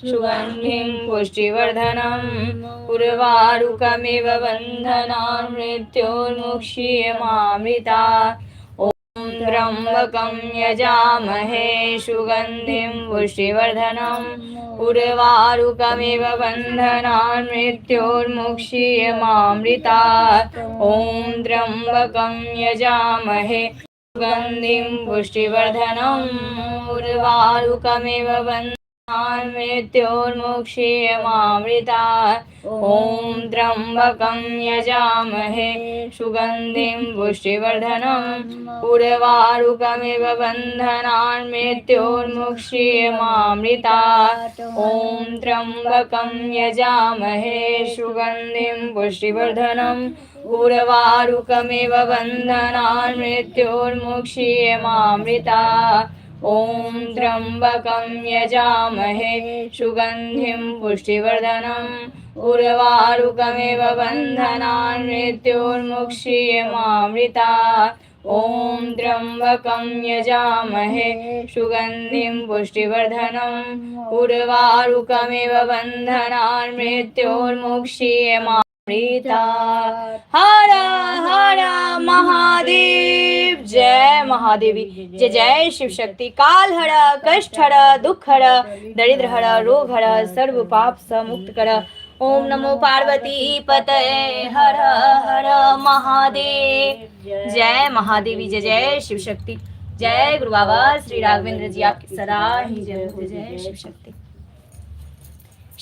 सुगन्धिं पुष्टिवर्धनम् उर्वारुकमिव बन्धनान् मृत्योर्मुक्षीयमामृतात्। त्र्यम्बकं यजामहे सुगन्धिं पुष्टिवर्धनम् उर्वारुकमिव बन्धनान् मृत्योर्मुक्षीयमामृतात्। ॐ त्र्यम्बकं यजामहे सुगन्धिं पुष्टिवर्धनम् उर्वारुकमिव बन्धनान् मृत्योर्मुक्षीयमामृतात्। ॐ त्र्यम्बकं यजामहे सुगन्धिं पुष्टिवर्धनम् उर्वारुकमिव बन्धनान् मृत्योर्मुक्षीयमामृतात्। ॐ त्र्यम्बकं यजामहे सुगन्धिं पुष्टिवर्धनम् उर्वारुकमिव बन्धनान् मृत्योर्मुक्षीयमामृतात्। ॐ त्र्यम्बकं यजामहे सुगन्धिं पुष्टिवर्धनम् उर्वारुकमिव बन्धनान् मृत्योर्मुक्षीयमामृतात्। ॐ त्र्यम्बकं यजामहे सुगन्धिं पुष्टिवर्धनम् उर्वारुकमिव बन्धनान् मृत्योर्मुक्षीयमामृतात्। हर हर महादेव। जय महादेवी। जय जय शिव शक्ति। काल हर, कष्ट हर, दुख हर, दरिद्र हर, रोग हर, सर्व पाप स मुक्त कर। ओम नमो पार्वती पतये। हर हर महादेव। जय महादेवी। जय जय शिव शक्ति। जय गुरु बाबा श्री राघवेंद्र जी आपकी सदा ही जय हो। जय शिव शक्ति।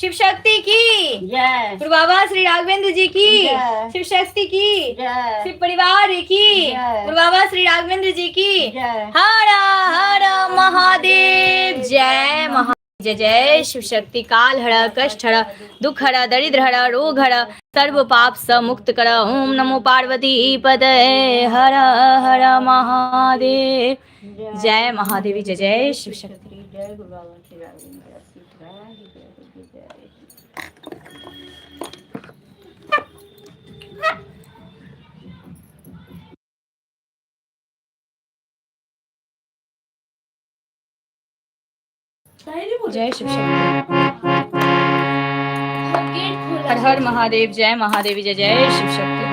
शिव शक्ति की जय। गुरु बाबा श्री राघवेंद्र जी की जय। शिव शक्ति की जय। शिव परिवार की जय। गुरु बाबा श्री राघवेंद्र जी की जय। हर हर महादेव। जय महा जय जय शिव शक्ति। काल हर, कष्ट हर, दुख हर, दरिद्र हर, रोग हर, सर्व पाप स मुक्त कर। ओम नमो पार्वती पतये। हर हर महादेव। जय महादेवी। जय जय शिव शक्ति। जय गुरु बाबा श्री राघवेंद्र सीताराम की जय हो, जय जय। जय शिव शक्ति। हर हर महादेव। जय महादेवी। जय जय शिव शक्ति।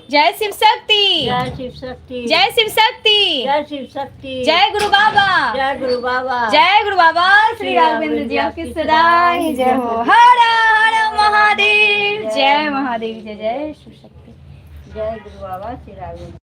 जय शिव शक्ति। जय शिव शक्ति। जय शिव शक्ति। जय शिव शक्ति। जय गुरु बाबा। जय गुरु बाबा। जय गुरु बाबा श्री राघवेंद्र जी आपकी सदा ही जय हो। हर हर महादेव। जय महादेव। जय जय शिव शक्ति। जय गुरु बाबा श्री राघवेंद्र।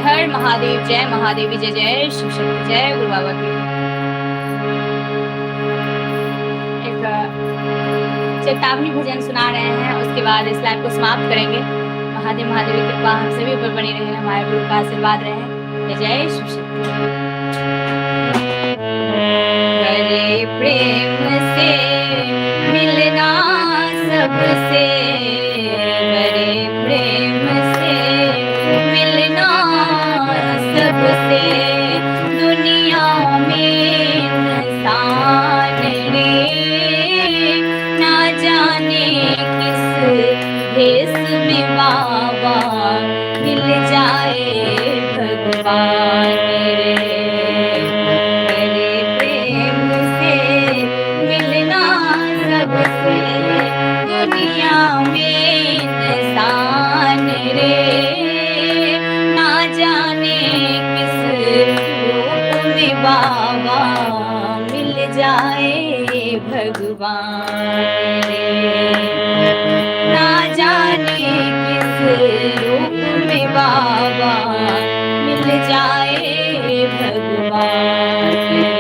हर महादेव, जय महादेवी, जय जय शिव शक्ति, जय गुरु बाबा की। एक चेतावनी भजन सुना रहे हैं, उसके बाद इस लाइव को समाप्त करेंगे। महादेव महादेवी की कृपा हम सभी ऊपर बनी रहे, हमारे गुरु का आशीर्वाद रहे। जय जय शिव शक्ति। बड़े प्रेम से मिलना सबसे, बड़े प्रेम से मिलना सबसे, दुनिया में इंसान रे ना जाने किस भेष में बाबा मिल जाए भगवान रे। बड़े प्रेम से मिलना सबसे, दुनिया में इंसान रे ना जाने किस रूप में बाबा मिल जाए भगवान रे। ना जाने किस रूप में बाबा मिल जाए भगवान रे।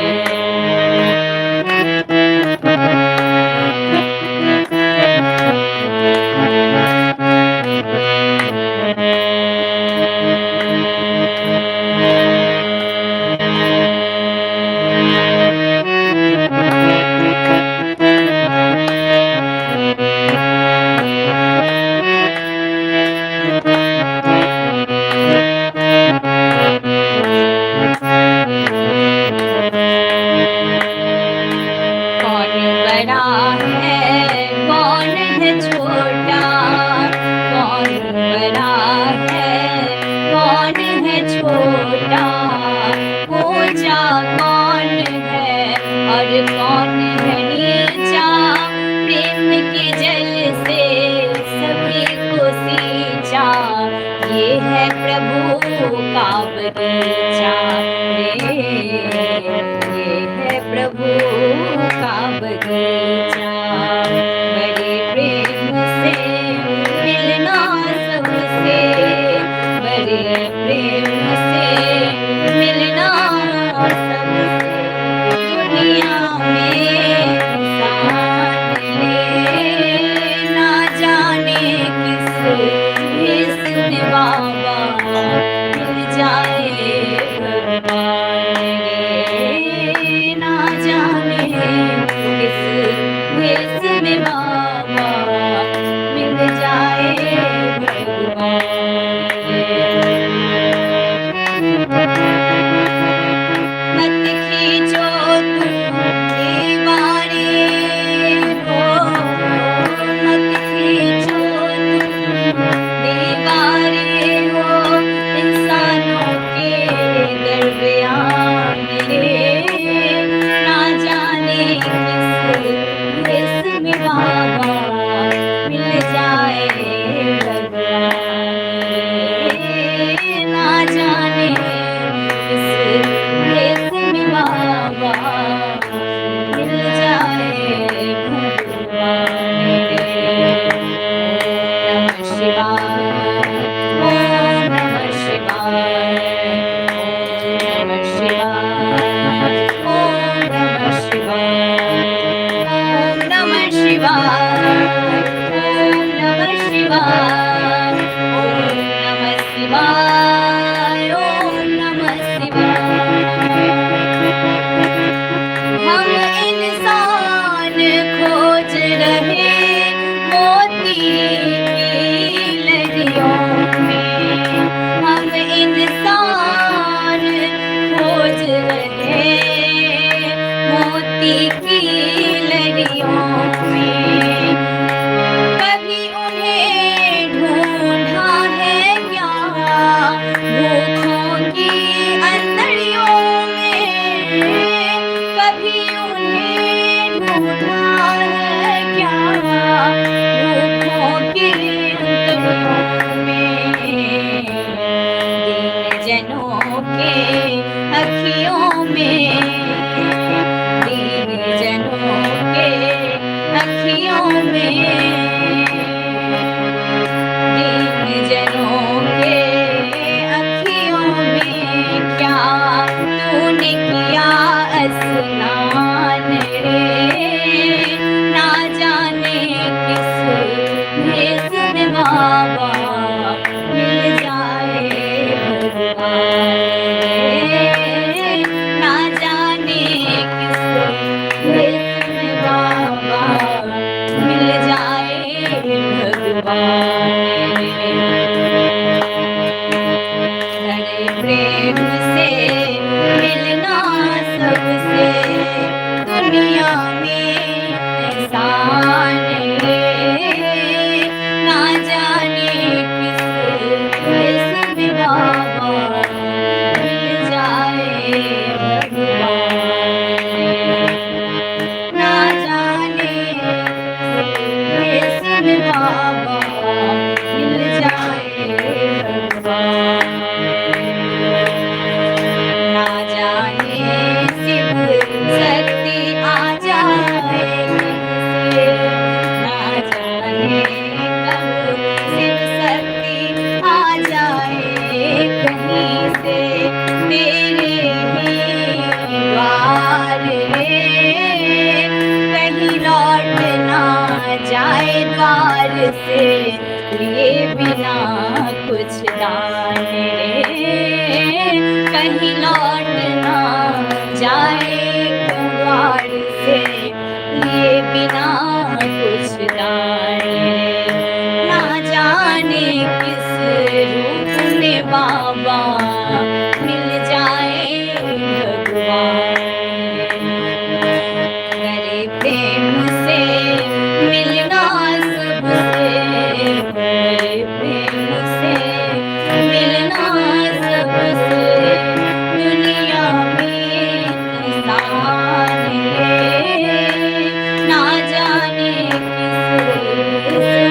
प्रेम से मिलना सबसे दुनिया में एहसान है। ना जाने किस देश में बाबा मिल जाए भगवान। ना जाने किस देश में बाबा मिल जाए भगवान। ना जाने शिव शक्ति आ जाए किसे, ना जाने कब शिव शक्ति आ जाए कहीं से तेरे ही द्वार है। कहीं लौट ना जाए द्वार से लिए बिना कुछ दान रे। कहीं लौट ना जाए द्वार से लिए बिना कुछ दान रे। ना जाने किस रूप में बाबा मिल जाए भगवान। करे प्रेम से मिलना सबसे, करे प्रेम से मिलना सबसे दुनिया में इंसान है। ना जाने किस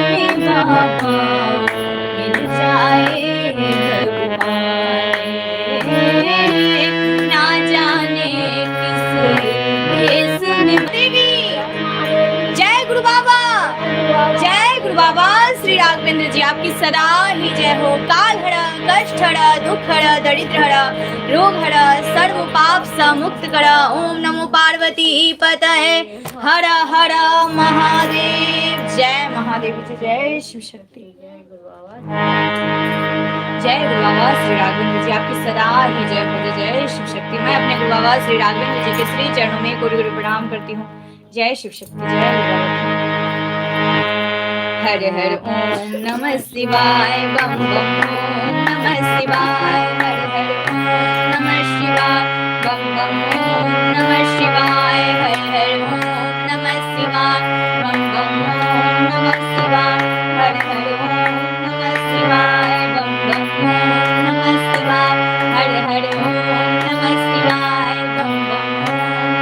में बाबा मिल जाए भगवान। ना जाने किस देश में देवी। जय गुरु बाबा, जय गुरु बाबा श्री राघवेंद्र जी आपकी सदा ही जय हो। काल हर, कष्ट हर, दुख हर, दरिद्र हर, रोग हर, सर्व पाप स मुक्त कर। ओम नमो पार्वती पतये हर हर महादेव। जय महादेव जी, जय शिव शक्ति। जय गुरु बाबा। जय गुरु बाबा श्री राघवेंद्र जी आपकी सदा ही जय हो। जय शिव शक्ति। मैं अपने गुरु बाबा श्री राघवेंद्र जी के श्री चरणों में कोटि कोटि प्रणाम करती हूँ। जय शिव शक्ति, जय गुरु बाबा। हर हर ओम नमः शिवाय, बम बम ओम नमः शिवाय। हर हर ओम नमः शिवाय, बम बम ओम नमः शिवाय। हर हर ओम नमः शिवाय, बम बम ओम नमः शिवाय। हर हर ओम नमः शिवाय, बम बम ओम नमः शिवाय। हर हर ओम नमः शिवाय, बम बम ओम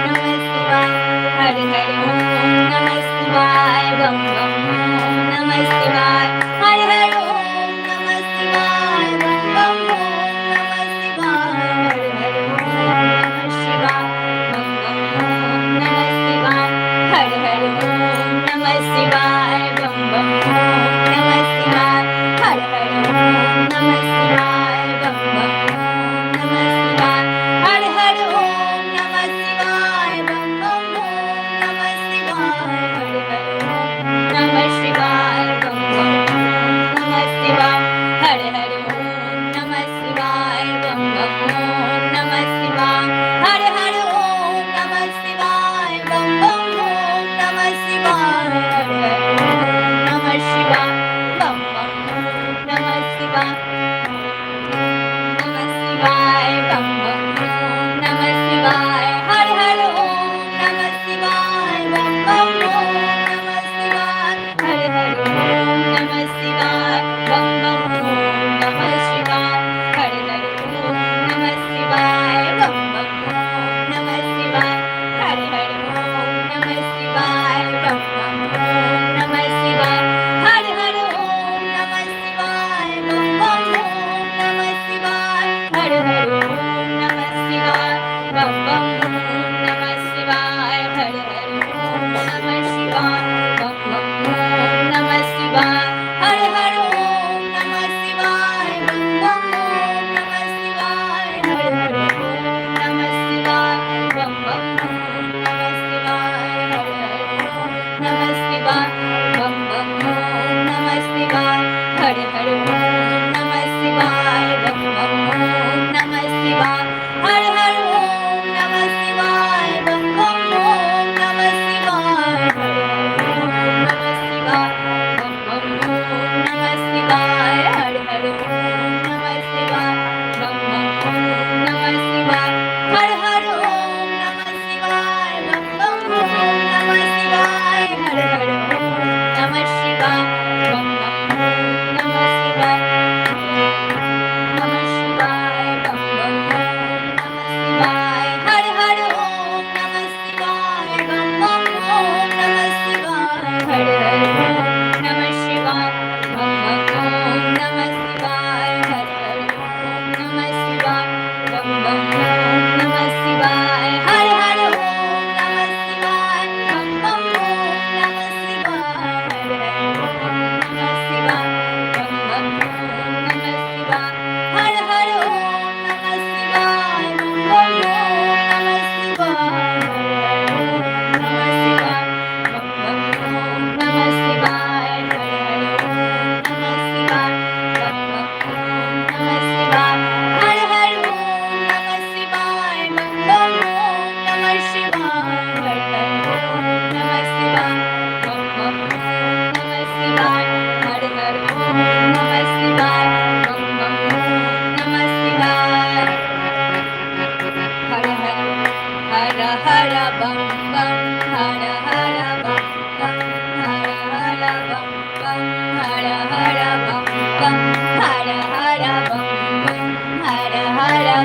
नमः शिवाय। हर हर ओम नमः शिवाय, बम बम ओम नमः शिवाय। हर हर ओम नमः शिवाय, बम बम ओम नमः शिवाय। हर हर ओम नमः शिवाय, बम बम ओम नमः शिवाय। हर हर ओम नमः शिवाय, बम बम ओम नमः शिवाय। हर हर ओम नमः शिवाय, बम बम ओम नमः शिवाय। हर हर ओम नमः शिवाय, बम बम ओम नमः शिवाय। हर हर ओम नमः शिवाय, बम बम ओम नमः शिवाय। हर हर ओम नमः शिवाय, बम बम ओम नमः शिवाय। हर हर ओम नमः शिवाय, बम बम ओम नमः शिवाय। हर हर ओम नमः शिवाय, बम बम ओम नमः शिवाय। नमः शिवाय, बम बम ओम नमः शिवाय। हर हर ओम नमः शिवाय, बम बम ओम नमः शिवाय। हर हर ओम नमः शिवाय, बम बम ओम नमः शिवाय। हर हर ओम नमः शिवाय, बम बम ओम नमः शिवाय। हर हर ओम नमः शिवाय, बम बम ओम नमः शिवाय। हर हर ओम नमः शिवाय, बम बम ओम नमः शिवाय। हर हर ओम नमः शिवाय, बम बम ओम नमः शिवाय। हर हर ओम नमः शिवाय, बम बम ओम नमः शिवाय। हर हर ओम नमः शिवाय, बम बम ओम नमः शिवाय। हर हर ओम नमः शिवाय, बम बम ओम नमः शिवाय। हर हर ओम नमः शिवाय, बम बम ओम नमः शिवाय। हर हर ओम नमः शिवाय, बम बम ओम नमः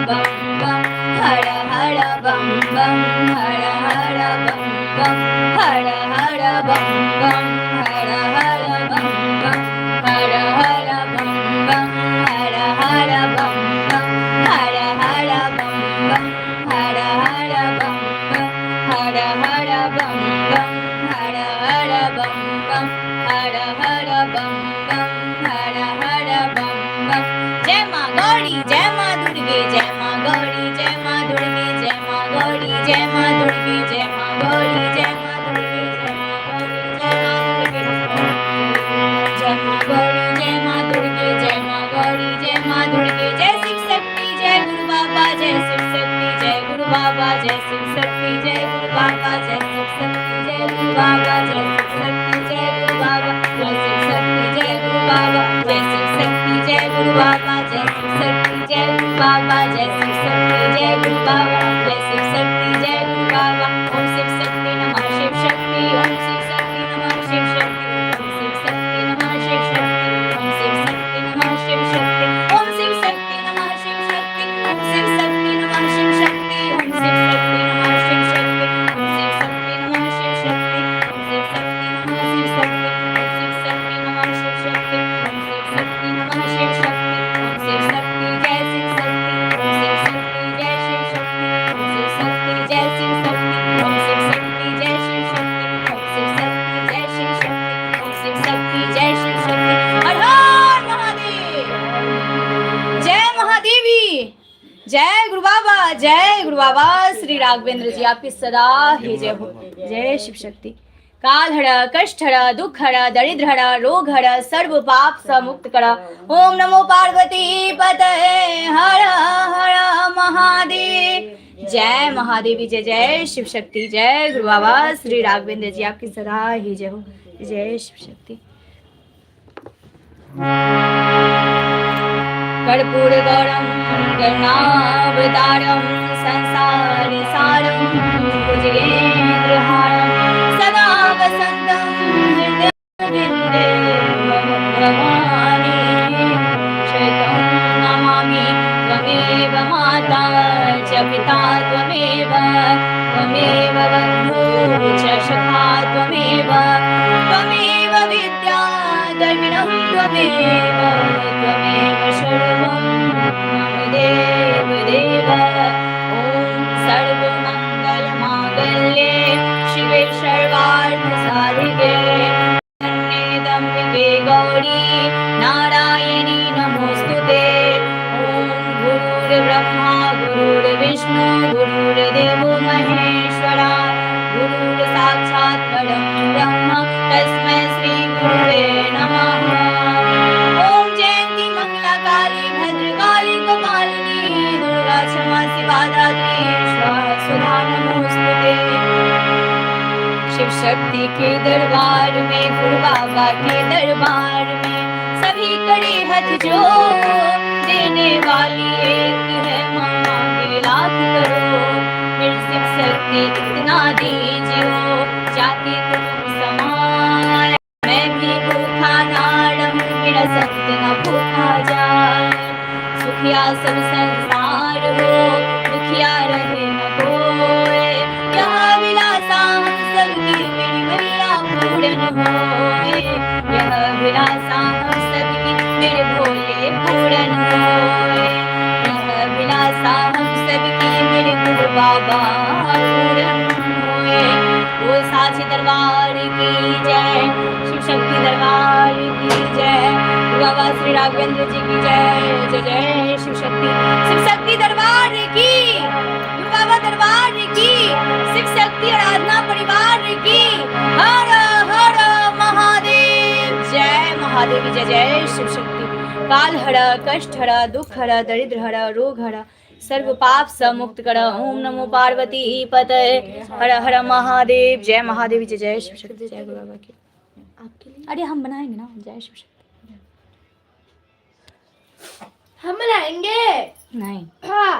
bam bam, hara hara bam bam, hara hara bam bam, hara hara bam bam, hara hara bam bam, hara hara bam bam, hara hara bam bam, hara hara bam bam, hara hara bam bam, hara hara bam bam, hara hara bam bam, hara hara bam bam, hara hara bam bam. जय माँ गौरी, जय माँ दुर्गे, जय माँ गौरी, जय माँ दुर्गे, जय माँ गौरी, जय माँ दुर्गे, जय माँ गौरी, जय माँ दुर्गे, जय माँ गौरी, जय माँ गौरी, जय माँ दुर्गे, जय माँ गौरी, जय माँ दुर्गे, जय शिव शक्ति, जय गुरु बाबा, जय शिव शक्ति, जय गुरु बाबा, जय शिव शक्ति, जय गुरु बाबा, जय शिव शक्ति, जय गुरु बाबा, जय शिव शक्ति, जय गुरु बाबा, जय शिव शक्ति, जय गुरु बाबा, जय शिव शक्ति, जय गुरु बाबा, जय शिव शक्ति, जय गुरु बाबा, जय शिव शक्ति, जय गुरु बाबा, जय शिव शक्ति, जय गुरु बाबा। ओम शिव शक्ति नमः शिव शक्ति, ओम शिव शक्ति नमः शिव शक्ति, ओम शिव शक्ति नमः शिव शक्ति, ओम शिव शक्ति नमः शिव शक्ति, ओम शिव शक्ति नमः शिव शक्ति, ओम शिव शक्ति नमः शिव शक्ति, ओम शिव शक्ति नमः शिव शक्ति, ओम शिव शक्ति नमः शिव शक्ति, ओम शिव शक्ति नमः शिव शक्ति, ओम शिव शक्ति नमः शिव शक्ति, ओम शिव शक्ति नमः शिव शक्ति, ओम शिव शक्ति जय शिव शक्ति, ओम शिव शक्ति जय शिव शक्ति, ओम शिव शक्ति जय शिव शक्ति, ओम शिव शक्ति जय शिव शक्ति, ओम शिव शक्ति जय शिव शक्ति, ओम शिव शक्ति जय शिव शक्ति। हर हर महादेव, जय महादेवी, जय गुरु बाबा, जय गुरु बाबा। श्री राघवेंद्र जी आपकी सदा ही जय हो। जय शिव शक्ति। काल हर, कष्ट हर, दुख हर, दरिद्र हर, रोग हर, सर्व पाप स मुक्त कर। ओम नमो पार्वती पतये, हर हर महादेव। जय महादेवी, जय जय शिव शक्ति, जय गुरु बाबा। श्री राघवेंद्र जी आपकी सदा ही जय हो। जय शिव शक्ति। कर्पूर गौरम करुणावतारम संसार सारम भुजगेन्द्रहारम सदा वसंतम हृदये भवानी शतं नमामि। त्वमेव माता च पिता त्वमेव, त्वमेव बन्धु च सखा त्वमेव, त्वमेव विद्या द्रविणं त्वमेव, त्वमेव सर्वं मम देव देव। ॐ सर्वमङ्गलमाङ्गल्ये शिवे सर्वार्थसाधिके शरण्ये त्र्यम्बके गौरी नारायणी नमोऽस्तुते। ॐ गुरुर्ब्रह्मा गुरुर्विष्णु गुरुर्देवो महेश्वरा, गुरुर्साक्षात् परं ब्रह्म तस्मै श्री गुरुवे नमः। ॐ जयन्ती मंगलाकाली भद्रकाली कपालिनी दुर्गा क्षमा शिवा दात्री स्वाहा सुधा नमोस्तुते। शिव शक्ति के दरबार में, गुरु बाबा के दरबार में सभी करे हाथ जो, देने वाली एक है मामा के लाख करो। मेरी शिव शक्ति इतना दीजियो जाके तुम समाए, मैं भी भूखा ना रहूं, मेरा संत न भूखा जाए। सुखिया सब संसार हो, दुखिया रहे न कोई, यह विलासा हम सबकी मेरी मैया पूर्ण होए, यह विलासा हम सबकी मेरे भोले पूर्ण होए, यह विलासा हम सबकी मेरे गुरु बाबा पूर्ण होए। वो साची दरबार की जय, शिव शक्ति दरबार की जय, बाबा श्री राघवेंद्र जी की जय। जय जय शिव शक्ति। शिव शक्ति दरबार की, गुरु बाबा दरबार की, शिव शक्ति आराधना परिवार की। हर हर महादेव। जय महादेव, जय जय शिव शक्ति। काल हर, कष्ट हर, दुख हर, दरिद्र हर, रोग हर, सर्व पाप स मुक्त कर। ओम नमो पार्वती पतये, हर हर महादेव। जय महादेव, जय जय शिव शक्ति। जय गुरु बाबा की। अरे हम बनाएंगे ना। जय शिव शक्ति। हम बनाएंगे। नहीं हाँ।